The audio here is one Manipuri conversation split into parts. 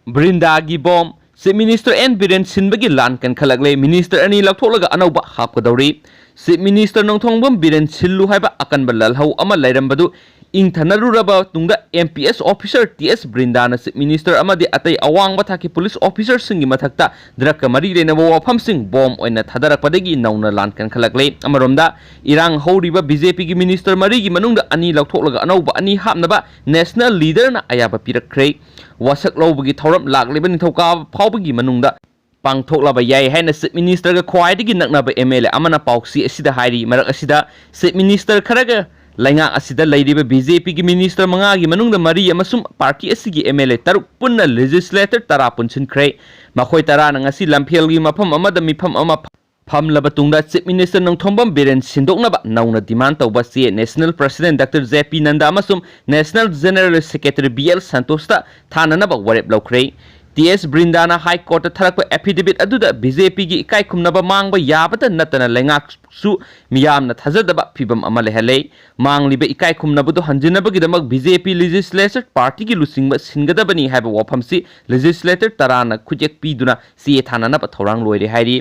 Brinda gi bom Chief Minister N Biren Sinbagi lan kankhatlakle Minister ani lakthoklaga anauba hapkadawri Chief Minister nongthongbam Biren Sillu haiba akanba lalhau ama lairambadu ingthanaruraba tungda MPS officer TS Brinda na Chief Minister amadi atai awang bathaki police officer singi mathakta drakka mari lenaba wafam sing bom oina thadarakpadagi nauna lan kankhatlakle amaromda irang horiba BJP gi minister mari gi manungda ani lakthoklaga anauba ani hapnaba national leader na ayaba pirakre wasak lobagi thoram lakleba nithauka phawbagi manungda pangthoklaba yai haina Chief Minister ga khwaidagi naknaba MLA amana pauksi asida Heiri marak asida Chief Minister kharaga lainga asida lairiba BJP gi minister manga gi manungda mari amasum party asigi MLA taruk punna legislator tara punsin khrei makhoi tara na ngasi lamphel gi mafam amada mifam ama famlaba tungda Chief Minister nongthombam Biren sindoknaba nauna demand tawba si National President Dr. JP Nanda amasum National General Secretary BL Santosta thananaba warep lawkhrei TS Brinda na High Court tharakpa affidavit aduda BJP gi ikai khumnaba mangba yabata natana lengak su miyamna thajadaba phibam ama lehalei mangliba ikai khumnabadu hanjinabagi damak BJP legislature party gi lusingba singadabani haiba wafamsi legislator tarana khujek piduna si thananaba thorang loire hairi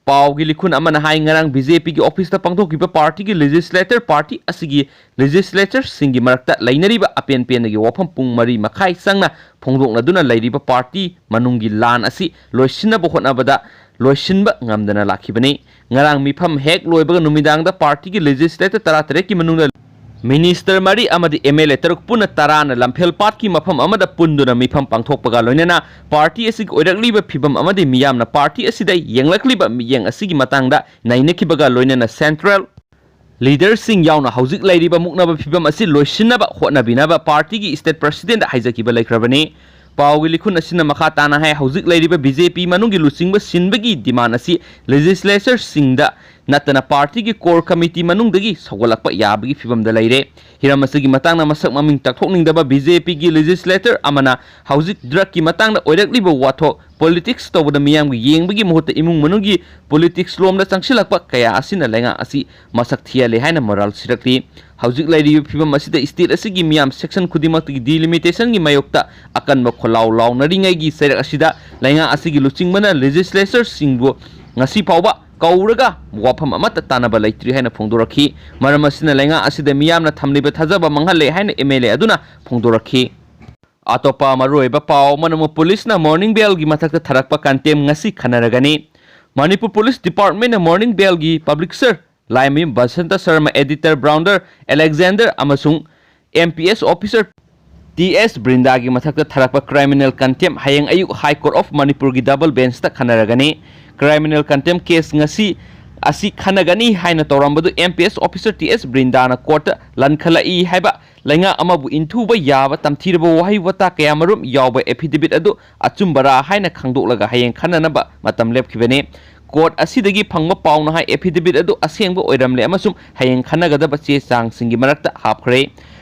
Paugi likhun amana hai ngarang BJP gi office ta pangthokiba party gi legislator party asigi legislature singi marakta lainariba apen pen gi wafam pung mari makhai sangna phongdokna duna lairiba party manungi lan asi loisinna bohonabada loisinba ngamdana lakhibani ngarang mifam hek loibaga numidang da party gi legislator taratare ki manungda Minister Mari amadi MLA taruk puna tarana lamphel pat ki mafam amada punduna mifam pangthokpaga loinena party asig oirakliba phibam amadi miyamna party asida yenglakliba miyeng asigi matangda nainakibaga loinena central leaders sing yauna haujik lairiba muknaba phibam asi loisinaba hotnabinaba party gi state president haijakiba laikrabani Paugi likhun asina makha tana hai haujik lairiba BJP manungi lusingba sinbagi demand asi legislature singda natana party gi core committee manungdagi sogolakpa yabagi fibamda laire hiramasigi matangna masak maming takthokningdaba BJP gi legislator amana haujik drug ki matangna oirakliba wathok politics tawda miyam gi yengbagi mohota imung manungi politics lomda changsilakpa kaya asina lenga asi masak thiale haina moral sirakli haujik lairi fibam asida state asigi miyam section khudimak gi delimitation gi mayokta akanba kholaw law naringai gi serak asida lenga asigi luchingmana legislature singbo ngasi pawba kauraga wafam amata tanaba laitri haina phongdorakhi maram asina lenga asida miyamna thamliba thajaba manghale haina MLA aduna phongdorakhi atopa maroiba paw manamu police na morning bell gi mathakta tharakpa kantem ngasi khanaragani Manipur Police Department na morning bell gi public sir Laimi Basanta Sharma editor Brounder Alexander amasung MPS officer TS Brinda gi mathakta tharakpa criminal contempt hayang ayuk High Court of Manipur gi double bench ta khanaragani criminal contempt case ngasi asi khanagani haina torambadu MPS officer TS Brinda na court lankhalai haiba lainga amabu inthuba yaba tamthirba wahi wata kayamarum yawba affidavit adu achumbara haina khangdoklaga hayeng khananaba matam lepkhibane court asidagi phangma pauna hai affidavit adu asengba oiramle amasum hayeng khanagadaba che chang singi marakta hapkhre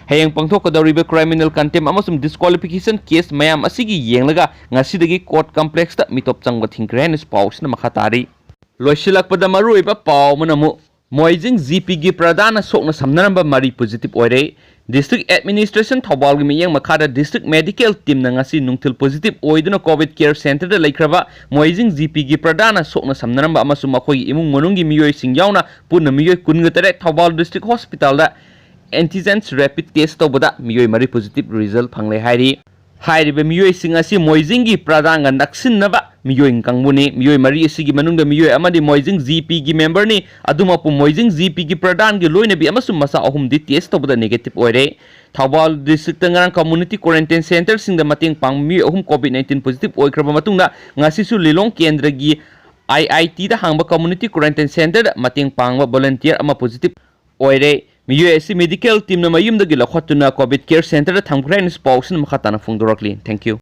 hayeng pangthokadawriba criminal contempt amasum disqualification case mayam asigi yenglaga ngasidagi court complex ta mitop changba thingkre haina pausna makhatari loisilakpada maruiba paw manamu moijing GP gi pradana sokna samnaramba mari positive oire district administration thobal gi miyeng makhada district medical team na ngasi nungthil positive oiduna covid care center da laikraba moijing GP gi pradana sokna samnaramba amasum makhoi imung manungi miyoi sing yauna punna miyoi kungatare thobal district hospital da antigens rapid test tobada miyoi mari positive result phangle hairi hairiba miyoi sing asi moijing gi pradanga naksinaba miyoi kangbuni miyoi mari asigi manungda miyoi amadi moijing GP gi member ni adumapu moijing GP gi pradan gi loinabi amasum masa ahum di test tobada negative oire Thobal district ngarang community quarantine center singda mating pang mi ahum covid-19 positive oikraba matungda ngasisu lilong kendra gi IIT da hangba community quarantine center da mating pangba volunteer ama positive oire miyoi asi medical team na mayum da gi lakhotuna covid care center da thangkhrain spokesman makhatana phongdorakli thank you